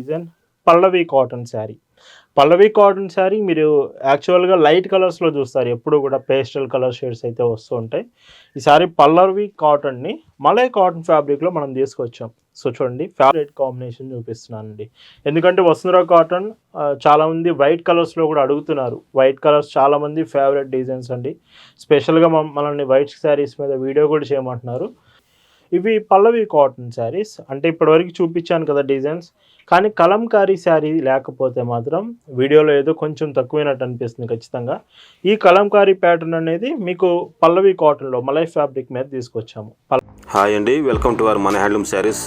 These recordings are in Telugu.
డిజైన్ పల్లవి కాటన్ శారీ. పల్లవి కాటన్ శారీ మీరు యాక్చువల్‌గా లైట్ కలర్స్‌లో చూస్తారు. ఎప్పుడు కూడా పేస్టల్ కలర్ షేడ్స్ అయితే వస్తూ ఉంటాయి. ఈ సారీ పల్లవి కాటన్‌ని మలై కాటన్ ఫ్యాబ్రిక్‌లో మనం తీసుకొచ్చాం. సో చూడండి ఫేవరెట్ కాంబినేషన్ చూపిస్తున్నానండి. ఎందుకంటే వసుంధర కాటన్ చాలామంది వైట్ కలర్స్‌లో కూడా అడుగుతున్నారు. వైట్ కలర్స్ చాలామంది ఫేవరెట్ డిజైన్స్ అండి. స్పెషల్‌గా మనల్ని వైట్ శారీస్ మీద వీడియో కూడా చేయమంటున్నారు. ఇవి పల్లవి కాటన్ శారీస్. అంటే ఇప్పటివరకు చూపించాను కదా డిజైన్స్. కానీ కలంకారీ శారీ లేకపోతే మాత్రం వీడియోలో ఏదో కొంచెం తక్కువైనట్టు అనిపిస్తుంది ఖచ్చితంగా. ఈ కలంకారీ ప్యాటర్న్ అనేది మీకు పల్లవి కాటన్‌లో మలై ఫ్యాబ్రిక్ మీద తీసుకొచ్చాము. హాయ్ అండి, వెల్కమ్ టు అవర్ మన హ్యాండ్లూమ్ శారీస్.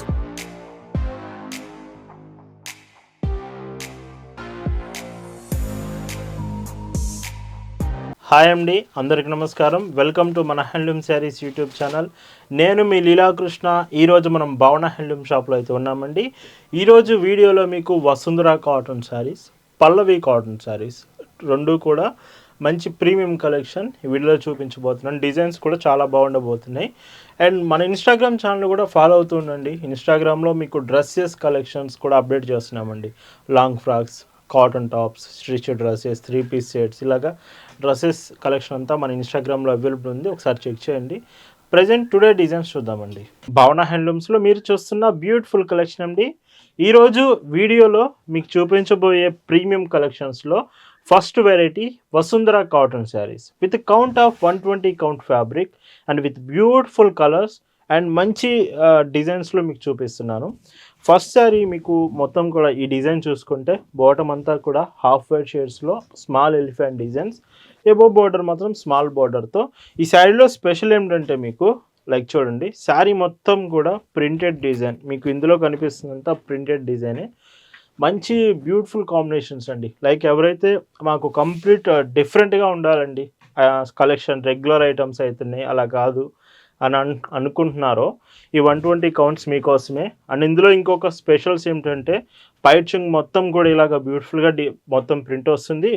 హాయ్ అండి, అందరికి నమస్కారం. వెల్కమ్ టు మన హ్యాండ్లూమ్ శారీస్ యూట్యూబ్ ఛానల్. నేను మీ లీలాకృష్ణ. ఈరోజు మనం భావన హ్యాండ్లూమ్ షాప్లో అయితే ఉన్నామండి. ఈరోజు వీడియోలో మీకు వసుంధర కాటన్ శారీస్, పల్లవి కాటన్ శారీస్ రెండు కూడా మంచి ప్రీమియం కలెక్షన్ ఈ వీడియోలో చూపించబోతున్నాను. డిజైన్స్ కూడా చాలా బాగుండబోతున్నాయి. అండ్ మన ఇన్స్టాగ్రామ్ ఛానల్ కూడా ఫాలో అవుతూ ఉండండి. ఇన్స్టాగ్రామ్లో మీకు డ్రెస్సెస్ కలెక్షన్స్ కూడా అప్డేట్ చేస్తున్నామండి. Long frocks, cotton tops, stitch dresses, 3 piece sets, ఇలాగా డ్రెస్సెస్ కలెక్షన్ అంతా మన ఇన్స్టాగ్రామ్లో అవైలబుల్ ఉంది. ఒకసారి చెక్ చేయండి. ప్రజెంట్ టుడే డిజైన్స్ చూద్దామండి. భావన హ్యాండ్లూమ్స్లో మీరు చూస్తున్న బ్యూటిఫుల్ కలెక్షన్ అండి. ఈరోజు వీడియోలో మీకు చూపించబోయే ప్రీమియం కలెక్షన్స్లో first variety Vasundhara cotton saris with count of 120 count fabric and with beautiful colours and మంచి డిజైన్స్లో మీకు చూపిస్తున్నాను. ఫస్ట్ శారీ మీకు మొత్తం కూడా ఈ డిజైన్ చూసుకుంటే బాటమ్ అంతా కూడా హాఫ్ వైట్ షేడ్స్లో స్మాల్ ఎలిఫెంట్ డిజైన్స్, ఎబో బోర్డర్ మాత్రం స్మాల్ బోర్డర్తో. ఈ శారీలో స్పెషల్ ఏంటంటే మీకు లైక్ చూడండి, శారీ మొత్తం కూడా ప్రింటెడ్ డిజైన్ మీకు ఇందులో కనిపిస్తుందంతా ప్రింటెడ్ డిజైనే. మంచి బ్యూటిఫుల్ కాంబినేషన్స్ అండి. లైక్ ఎవరైతే మాకు కంప్లీట్ డిఫరెంట్గా ఉండాలండి కలెక్షన్, రెగ్యులర్ ఐటమ్స్ అవుతున్నాయి అలా కాదు అని అనుకుంటున్నారో ఈ 120 కౌంట్స్ మీకోసమే. అండ్ ఇందులో ఇంకొక స్పెషల్స్ ఏమిటంటే పైచింగ్ మొత్తం కూడా ఇలాగ బ్యూటిఫుల్గా మొత్తం ప్రింట్ వస్తుంది.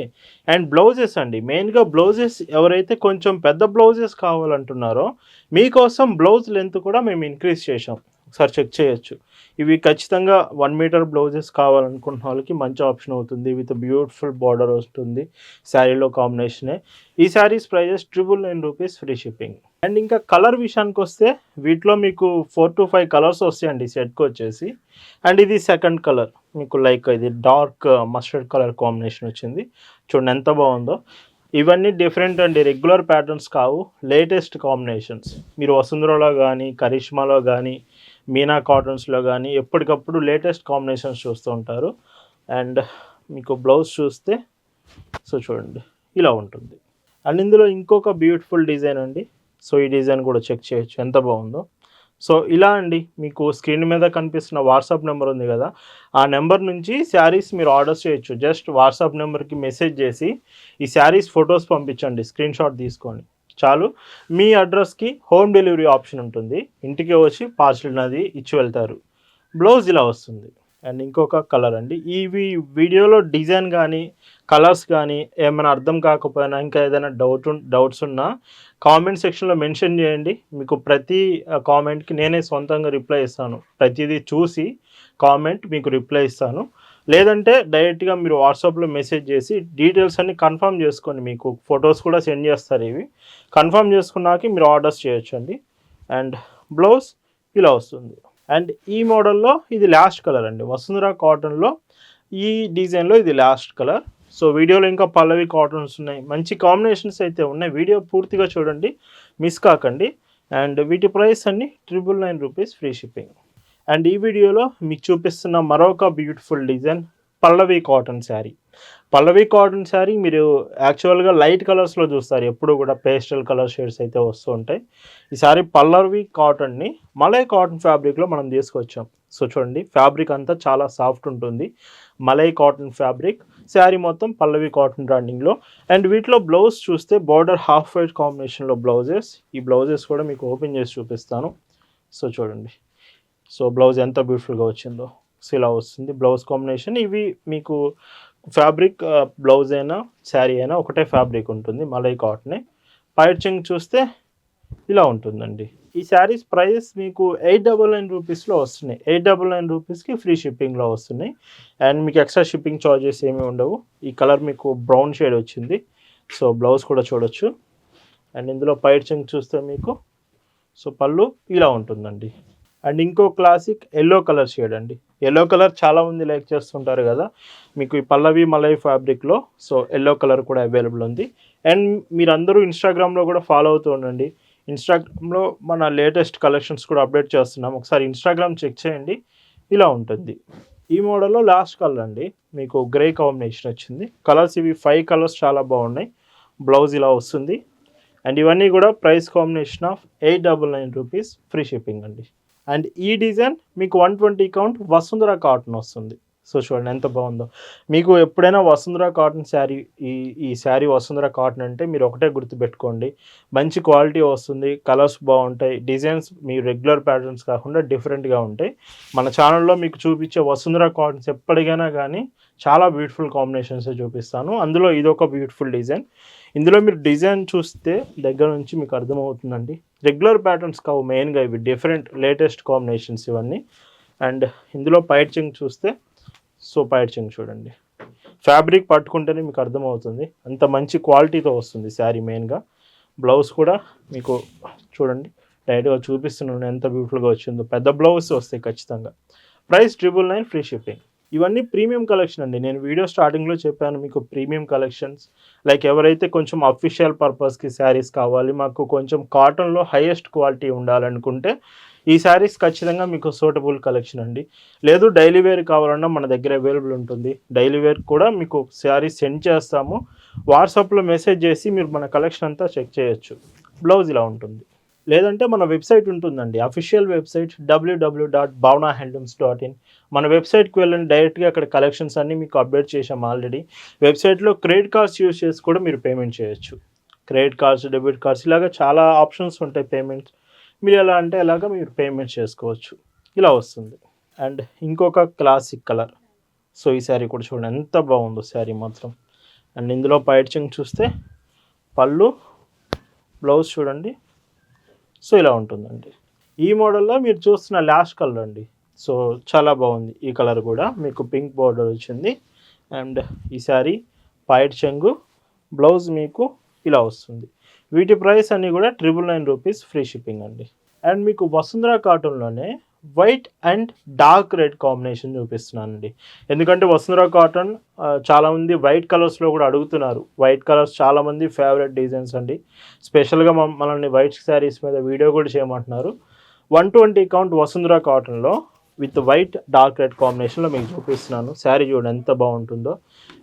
అండ్ బ్లౌజెస్ అండి, మెయిన్గా బ్లౌజెస్ ఎవరైతే కొంచెం పెద్ద బ్లౌజెస్ కావాలంటున్నారో మీకోసం బ్లౌజ్ లెంత్ కూడా మేము ఇంక్రీజ్ చేసాం. ఒకసారి చెక్ చేయొచ్చు. ఇవి ఖచ్చితంగా 1 మీటర్ బ్లౌజెస్ కావాలనుకుంటున్న వాళ్ళకి మంచి ఆప్షన్ అవుతుంది. విత్ బ్యూటిఫుల్ బార్డర్ వస్తుంది శారీలో కాంబినేషనే. ఈ saris prices 999 rupees, free shipping. And ఇంకా కలర్ విషయానికి వస్తే వీటిలో మీకు 4 to 5 కలర్స్ వస్తాయండి సెట్కి వచ్చేసి. అండ్ ఇది సెకండ్ కలర్ మీకు లైక్ ఇది డార్క్ మస్టర్డ్ కలర్ కాంబినేషన్ వచ్చింది. చూడండి ఎంత బాగుందో. ఇవన్నీ డిఫరెంట్ అండి, రెగ్యులర్ ప్యాటర్న్స్ కావు, లేటెస్ట్ కాంబినేషన్స్. మీరు వసుంధరలో కానీ, కరిష్మాలో కానీ, మీనా కాటన్స్లో కానీ ఎప్పటికప్పుడు లేటెస్ట్ కాంబినేషన్స్ చూస్తూ ఉంటారు. అండ్ మీకు బ్లౌజ్ చూస్తే సో చూడండి ఇలా ఉంటుంది. అండ్ ఇందులో ఇంకొక బ్యూటిఫుల్ డిజైన్ అండి. సో ఈ డిజైన్ కూడా చెక్ చేయొచ్చు ఎంత బాగుందో. సో ఇలా అండి, మీకు స్క్రీన్ మీద కనిపిస్తున్న వాట్సాప్ నెంబర్ ఉంది కదా, ఆ నెంబర్ నుంచి శారీస్ మీరు ఆర్డర్ చేయొచ్చు. జస్ట్ వాట్సాప్ నెంబర్కి మెసేజ్ చేసి ఈ శారీస్ ఫొటోస్ పంపించండి, స్క్రీన్ షాట్ తీసుకొని చాలు. మీ అడ్రస్కి హోమ్ డెలివరీ ఆప్షన్ ఉంటుంది. ఇంటికి వచ్చి పార్సల్ అది ఇచ్చి వెళ్తారు. బ్లౌజ్ ఇలా వస్తుంది. అండ్ ఇంకొక కలర్ అండి. ఇవి వీడియోలో డిజైన్ కానీ కలర్స్ కానీ ఏమైనా అర్థం కాకపోయినా ఇంకా ఏదైనా డౌట్స్ ఉన్నా కామెంట్ సెక్షన్లో మెన్షన్ చేయండి. మీకు ప్రతి కామెంట్కి నేనే సొంతంగా రిప్లై ఇస్తాను. ప్రతిదీ చూసి కామెంట్ మీకు రిప్లై ఇస్తాను. లేదంటే డైరెక్ట్గా మీరు వాట్సాప్లో మెసేజ్ చేసి డీటెయిల్స్ అన్ని కన్ఫర్మ్ చేసుకోండి. మీకు ఫొటోస్ కూడా సెండ్ చేస్తారు. ఇవి కన్ఫర్మ్ చేసుకున్నాక మీరు ఆర్డర్స్ చేయొచ్చు అండి. అండ్ బ్లౌజ్ ఇలా వస్తుంది. అండ్ ఈ మోడల్లో ఇది లాస్ట్ కలర్ అండి. వసుంధర కాటన్లో ఈ డిజైన్లో ఇది లాస్ట్ కలర్. సో వీడియోలో ఇంకా పల్లవి కాటన్స్ ఉన్నాయి, మంచి కాంబినేషన్స్ అయితే ఉన్నాయి. వీడియో పూర్తిగా చూడండి, మిస్ కాకండి. అండ్ వీటి ప్రైస్ అన్ని 999 రూపీస్, ఫ్రీ షిప్పింగ్. అండ్ ఈ వీడియోలో మీకు చూపిస్తున్న మరొక బ్యూటిఫుల్ డిజైన్ పల్లవి కాటన్ శారీ. పల్లవి కాటన్ శారీ మీరు యాక్చువల్గా లైట్ కలర్స్లో చూస్తారు. ఎప్పుడు కూడా పేస్టల్ కలర్ షేడ్స్ అయితే వస్తూ ఉంటాయి. ఈసారి పల్లవి కాటన్ని మలై కాటన్ ఫ్యాబ్రిక్లో మనం తీసుకొచ్చాం. సో చూడండి ఫ్యాబ్రిక్ అంతా చాలా సాఫ్ట్ ఉంటుంది. మలై కాటన్ ఫ్యాబ్రిక్, శారీ మొత్తం పల్లవి కాటన్ బ్రాండింగ్లో. అండ్ వీటిలో బ్లౌజ్ చూస్తే బార్డర్ హాఫ్ వైట్ కాంబినేషన్లో బ్లౌజెస్. ఈ బ్లౌజెస్ కూడా మీకు ఓపెన్ చేసి చూపిస్తాను. సో చూడండి, సో బ్లౌజ్ ఎంత బ్యూటిఫుల్గా వచ్చిందో. సో ఇలా వస్తుంది బ్లౌజ్ కాంబినేషన్. ఇవి మీకు ఫ్యాబ్రిక్ బ్లౌజ్ అయినా శారీ అయినా ఒకటే ఫ్యాబ్రిక్ ఉంటుంది, మలై కాటనే. పైచింగ్ చూస్తే ఇలా ఉంటుందండి. ఈ శారీస్ ప్రైస్ మీకు 899 రూపీస్‌లో వస్తున్నాయి. 899 రూపీస్‌కి ఫ్రీ షిప్పింగ్‌లో వస్తున్నాయి. అండ్ మీకు ఎక్స్ట్రా షిప్పింగ్ చార్జెస్ ఏమీ ఉండవు. ఈ కలర్ మీకు బ్రౌన్ షేడ్ వచ్చింది. సో, బ్లౌజ్ కూడా చూడొచ్చు. అండ్ ఇందులో పైచింగ్ చూస్తే మీకు సో, పళ్ళు ఇలా ఉంటుందండి. అండ్ ఇంకో క్లాసిక్ యెల్లో కలర్ షేడ్ అండి. యెల్లో కలర్ చాలామంది లైక్ చేస్తుంటారు కదా! మీకు ఈ పల్లవి మలై ఫ్యాబ్రిక్‌లో సో, యెల్లో కలర్ కూడా అవైలబుల్ ఉంది. అండ్ మీరందరూ ఇన్‌స్టాగ్రామ్‌లో కూడా ఫాలో అవుతూ ఉండండి. ఇన్‌స్టాగ్రామ్‌లో మన లేటెస్ట్ కలెక్షన్స్ కూడా అప్డేట్ చేస్తున్నాం. ఒకసారి ఇన్‌స్టాగ్రామ్ చెక్ చేయండి. ఇలా ఉంటుంది. ఈ మోడల్‌లో లాస్ట్ కలర్ అండి. మీకు గ్రే కాంబినేషన్ వచ్చింది. కలర్స్ ఇవి 5 కలర్స్ చాలా బాగున్నాయి. బ్లౌజ్ ఇలా వస్తుంది. అండ్ ఇవన్నీ కూడా price combination of 899 rupees free shipping అండి. అండ్ ఈ డిజైన్ మీకు 120 కౌంట్ వసుంధర కాటన్ వస్తుంది. సో, చూడండి ఎంత బాగుందో. మీకు ఎప్పుడైనా వసుంధర కాటన్ శారీ ఈ శారీ వసుంధర కాటన్ అంటే మీరు ఒకటే గుర్తుపెట్టుకోండి. మంచి క్వాలిటీ వస్తుంది. కలర్స్ బాగుంటాయి. డిజైన్స్ మీ రెగ్యులర్ ప్యాటర్న్స్ కాకుండా డిఫరెంట్‌గా ఉంటాయి. మన ఛానల్‌లో మీకు చూపించే వసుంధర కాటన్స్ ఎప్పటికైనా కానీ చాలా బ్యూటిఫుల్ కాంబినేషన్సే చూపిస్తాను. అందులో ఇదొక బ్యూటిఫుల్ డిజైన్. ఇందులో మీరు డిజైన్ చూస్తే దగ్గర నుంచి మీకు అర్థమవుతుందండి. రెగ్యులర్ ప్యాటర్న్స్ కావు మెయిన్‌గా ఇవి డిఫరెంట్ లేటెస్ట్ కాంబినేషన్స్ ఇవన్నీ. అండ్ ఇందులో పైచింగ్ చూస్తే సో, పైచింగ్ చూడండి. ఫ్యాబ్రిక్ పట్టుకుంటేనే మీకు అర్థమవుతుంది. అంత మంచి క్వాలిటీతో వస్తుంది శారీ మెయిన్‌గా. బ్లౌజ్ కూడా మీకు చూడండి డైరెక్ట్‌గా చూపిస్తున్నాను ఎంత బ్యూటిఫుల్‌గా వచ్చిందో. పెద్ద బ్లౌజ్ వస్తాయి ఖచ్చితంగా. Price 999 free shipping. ఇవన్నీ ప్రీమియం కలెక్షన్ అండి. నేను వీడియో స్టార్టింగ్‌లో చెప్పాను మీకు ప్రీమియం కలెక్షన్స్. లైక్ ఎవరైతే కొంచెం అఫీషియల్ పర్పస్‌కి శారీస్ కావాలి, మాకు కొంచెం కాటన్‌లో హైయెస్ట్ క్వాలిటీ ఉండాలనుకుంటే ఈ శారీస్ ఖచ్చితంగా మీకు సూటబుల్ కలెక్షన్ అండి. లేదు డైలీ వేర్ కావాలన్నా మన దగ్గర అవైలబుల్ ఉంటుంది. డైలీ వేర్ కూడా మీకు శారీస్ సెండ్ చేస్తాము. వాట్సాప్‌లో మెసేజ్ చేసి మీరు మన కలెక్షన్ అంతా చెక్ చేయొచ్చు. బ్లౌజ్ ఇలా ఉంటుంది. లేదంటే మన వెబ్సైట్ ఉంటుందండి. Official website www.bhavnahandlooms.in. మన వెబ్సైట్‌కి వెళ్ళండి డైరెక్ట్‌గా అక్కడ కలెక్షన్స్ అన్నీ మీకు అప్డేట్ చేశాం ఆల్రెడీ. వెబ్సైట్‌లో క్రెడిట్ కార్డ్స్ యూజ్ చేసి కూడా మీరు పేమెంట్ చేయొచ్చు. క్రెడిట్ కార్డ్స్, డెబిట్ కార్డ్స్ ఇలాగ చాలా ఆప్షన్స్ ఉంటాయి పేమెంట్స్. మీరు ఎలా అంటే అలాగా మీరు పేమెంట్ చేసుకోవచ్చు. ఇలా వస్తుంది. అండ్ ఇంకొక క్లాసిక్ కలర్. సో, ఈ శారీ కూడా చూడండి ఎంత బాగుందో శారీ మాత్రం. అండ్ ఇందులో పైచింగ్ చూస్తే పళ్ళు, బ్లౌజ్ చూడండి. సో, ఇలా ఉంటుందండి. ఈ మోడల్‌లో మీరు చూస్తున్న లాస్ట్ కలర్ అండి. సో, చాలా బాగుంది. ఈ కలర్ కూడా మీకు పింక్ బోర్డర్ వచ్చింది. అండ్ ఈ శారీ పైట్ చెంగు, బ్లౌజ్ మీకు ఇలా వస్తుంది. వీటి ప్రైస్ అన్నీ కూడా 999 రూపీస్ ఫ్రీ షిప్పింగ్ అండి. అండ్ మీకు వసుంధర కాటన్‌లోనే white and dark red combination చూపిస్తున్నానండి. ఎందుకంటే వసుంధర కాటన్ చాలామంది వైట్ కలర్స్‌లో కూడా అడుగుతున్నారు. వైట్ కలర్స్ చాలామంది ఫేవరెట్ డిజైన్స్ అండి. స్పెషల్‌గా మనల్ని వైట్ శారీస్ మీద వీడియో కూడా చేయమంటున్నారు. 120 కౌంట్ వసుంధర కాటన్‌లో విత్ వైట్ డార్క్ రెడ్ కాంబినేషన్‌లో మీకు చూపిస్తున్నాను. శారీ చూడండి ఎంత బాగుంటుందో.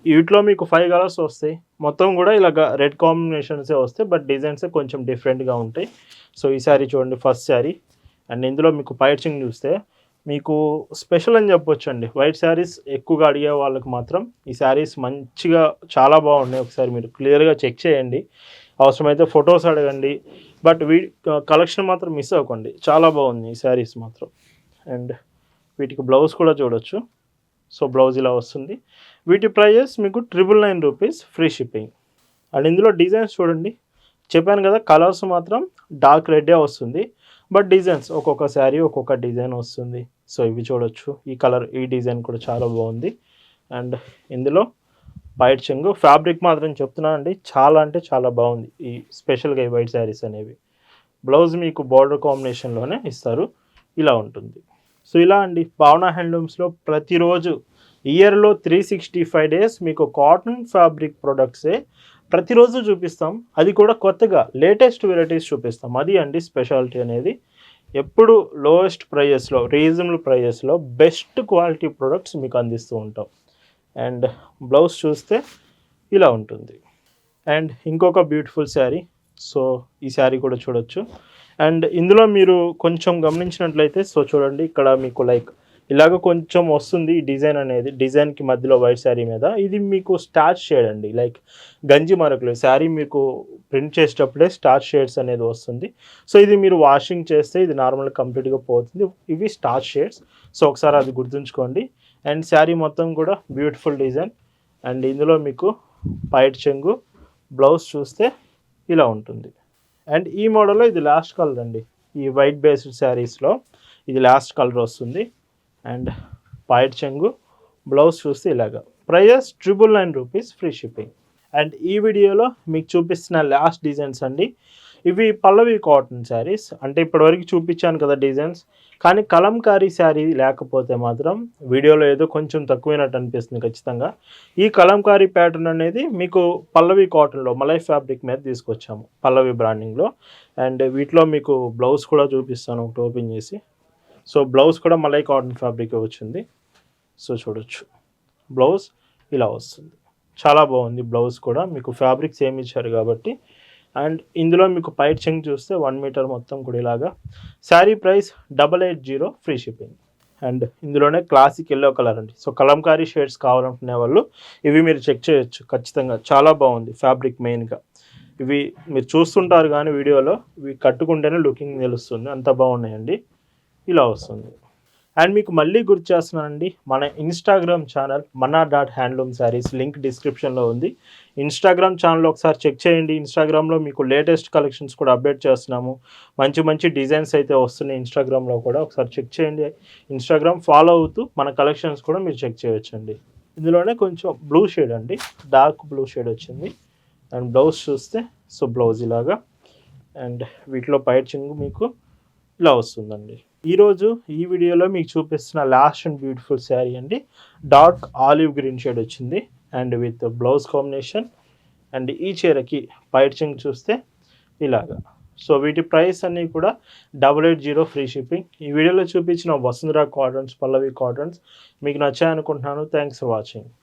వీటిలో మీకు 5 కలర్స్ వస్తాయి. మొత్తం కూడా ఇలాగ రెడ్ కాంబినేషన్సే వస్తాయి. బట్ డిజైన్స్ కొంచెం డిఫరెంట్‌గా ఉంటాయి. సో, ఈ శారీ చూడండి ఫస్ట్ శారీ. అండ్ ఇందులో మీకు పైచింగ్ చూస్తే మీకు స్పెషల్ అని చెప్పొచ్చండి. వైట్ శారీస్ ఎక్కువగా అడిగే వాళ్ళకి మాత్రం ఈ శారీస్ మంచిగా చాలా బాగున్నాయి. ఒకసారి మీరు క్లియర్‌గా చెక్ చేయండి. అవసరమైతే ఫొటోస్ అడగండి. బట్ కలెక్షన్ మాత్రం మిస్ అవ్వకండి. చాలా బాగుంది ఈ శారీస్ మాత్రం. అండ్ వీటికి బ్లౌజ్ కూడా చూడొచ్చు. సో, బ్లౌజ్ ఇలా వస్తుంది. వీటి ప్రైజెస్ మీకు 999 రూపీస్ ఫ్రీ షిప్పింగ్. అండ్ ఇందులో డిజైన్స్ చూడండి. చెప్పాను కదా కలర్స్ మాత్రం డార్క్ రెడ్డే వస్తుంది. బట్ డిజైన్స్ ఒక్కొక్క శారీ ఒక్కొక్క డిజైన్ వస్తుంది. సో, ఇవి చూడొచ్చు. ఈ కలర్ ఈ డిజైన్ కూడా చాలా బాగుంది. అండ్ ఇందులో వైట్ చెంగు ఫ్యాబ్రిక్ మాత్రం చెప్తున్నానండి చాలా అంటే చాలా బాగుంది. ఈ స్పెషల్‌గా ఈ వైట్ శారీస్ అనేవి. బ్లౌజ్ మీకు బార్డర్ కాంబినేషన్‌లోనే ఇస్తారు. ఇలా ఉంటుంది. సో, ఇలా అండి భావన హ్యాండ్లూమ్స్‌లో ప్రతిరోజు ఇయర్‌లో 365 డేస్ మీకు కాటన్ ఫ్యాబ్రిక్ ప్రొడక్ట్సే ప్రతిరోజు చూపిస్తాం. అది కూడా కొత్తగా లేటెస్ట్ వెరైటీస్ చూపిస్తాం. అది అండి స్పెషాలిటీ అనేది. ఎప్పుడు లోయెస్ట్ ప్రైజెస్‌లో రీజనబుల్ ప్రైజెస్‌లో బెస్ట్ క్వాలిటీ ప్రొడక్ట్స్ మీకు అందిస్తూ ఉంటాం. అండ్ బ్లౌజ్ చూస్తే ఇలా ఉంటుంది. అండ్ ఇంకొక బ్యూటిఫుల్ శారీ. సో, ఈ శారీ కూడా చూడొచ్చు. అండ్ ఇందులో మీరు కొంచెం గమనించినట్లయితే సో, చూడండి ఇక్కడ మీకు లైక్ ఇలాగ కొంచెం వస్తుంది ఈ డిజైన్ అనేది. డిజైన్‌కి మధ్యలో వైట్ శారీ మీద. ఇది మీకు స్టార్చ్ షేడ్ అండి. లైక్ గంజి మరకలు. శారీ మీకు ప్రింట్ చేసేటప్పుడే స్టార్చ్ షేడ్స్ అనేది వస్తుంది. సో, ఇది మీరు వాషింగ్ చేస్తే ఇది నార్మల్‌గా కంప్లీట్‌గా పోతుంది. ఇవి స్టార్చ్ షేడ్స్. సో, ఒకసారి అది గుర్తుంచుకోండి. అండ్ శారీ మొత్తం కూడా బ్యూటిఫుల్ డిజైన్. అండ్ ఇందులో మీకు పైట్ చెంగు, బ్లౌజ్ చూస్తే ఇలా ఉంటుంది. అండ్ ఈ మోడల్లో ఇది లాస్ట్ కలర్ అండి. ఈ వైట్ బేస్డ్ శారీస్లో ఇది లాస్ట్ కలర్ వస్తుంది. అండ్ పాయిట్ చెంగు, బ్లౌజ్ చూస్తే ఇలాగా. Price 999 rupees, free shipping. And ఈ వీడియోలో మీకు చూపిస్తున్న లాస్ట్ డిజైన్స్ అండి. ఇవి పల్లవి కాటన్ శారీస్. అంటే ఇప్పటివరకు చూపించాను కదా డిజైన్స్, కానీ కలంకారీ శారీ లేకపోతే మాత్రం వీడియోలో ఏదో కొంచెం తక్కువైనట్టు అనిపిస్తుంది ఖచ్చితంగా. ఈ కలంకారీ ప్యాటర్న్ అనేది మీకు పల్లవి కాటన్లో మలై ఫ్యాబ్రిక్ మీద తీసుకొచ్చాము, పల్లవి బ్రాండింగ్లో. అండ్ వీటిలో మీకు బ్లౌజ్ కూడా చూపిస్తాను ఒకటి ఓపెన్ చేసి. సో బ్లౌజ్ కూడా మలై కాటన్ ఫ్యాబ్రిక్ వచ్చింది. సో చూడొచ్చు, బ్లౌజ్ ఇలా వస్తుంది. చాలా బాగుంది బ్లౌజ్ కూడా, మీకు ఫ్యాబ్రిక్ సేమ్ ఇచ్చారు కాబట్టి. అండ్ ఇందులో మీకు పైట్ చెంగ్ చూస్తే 1 మీటర్ మొత్తం కూడా ఇలాగా. Sari price 880, free shipping. And ఇందులోనే క్లాసిక్ ఎల్లో కలర్ అండి. సో కలంకారీ షేడ్స్ కావాలనుకునే వాళ్ళు ఇవి మీరు చెక్ చేయొచ్చు ఖచ్చితంగా. చాలా బాగుంది ఫ్యాబ్రిక్ మెయిన్గా. ఇవి మీరు చూస్తుంటారు కానీ వీడియోలో, ఇవి కట్టుకుంటేనే లుకింగ్ తెలుస్తుంది, అంత బాగున్నాయండి. ఇలా వస్తుంది. అండ్ మీకు మళ్ళీ గుర్తు చేస్తున్నానండి, మన Instagram channel mana.handloom sarees link డిస్క్రిప్షన్లో ఉంది. ఇన్స్టాగ్రామ్ ఛానల్ ఒకసారి చెక్ చేయండి. ఇన్స్టాగ్రామ్లో మీకు లేటెస్ట్ కలెక్షన్స్ కూడా అప్డేట్ చేస్తున్నాము. మంచి మంచి డిజైన్స్ అయితే వస్తున్నాయి ఇన్స్టాగ్రామ్లో కూడా, ఒకసారి చెక్ చేయండి. ఇన్స్టాగ్రామ్ ఫాలో అవుతూ మన కలెక్షన్స్ కూడా మీరు చెక్ చేయొచ్చండి. ఇందులోనే కొంచెం బ్లూ షేడ్ అండి, డార్క్ బ్లూ షేడ్ వచ్చింది. అండ్ బ్లౌజ్ చూస్తే సో బ్లౌజ్ ఇలాగా. అండ్ వీటిలో పైట్ చెంగు మీకు ఇలా వస్తుందండి. ఈరోజు ఈ వీడియోలో మీకు చూపిస్తున్న లాస్ట్ అండ్ బ్యూటిఫుల్ శారీ అండి. డార్క్ ఆలివ్ గ్రీన్ షేడ్ వచ్చింది and with blouse combination. And ఈ చీరకి పైట్ చెంగు చూస్తే ఇలాగా. సో వీటి ప్రైస్ అన్నీ కూడా 880, ఫ్రీ షిప్పింగ్. ఈ వీడియోలో చూపించిన వసుంధరా కాటన్స్, పల్లవి కాటన్స్ మీకు నచ్చాయనుకుంటున్నాను. Thanks for watching.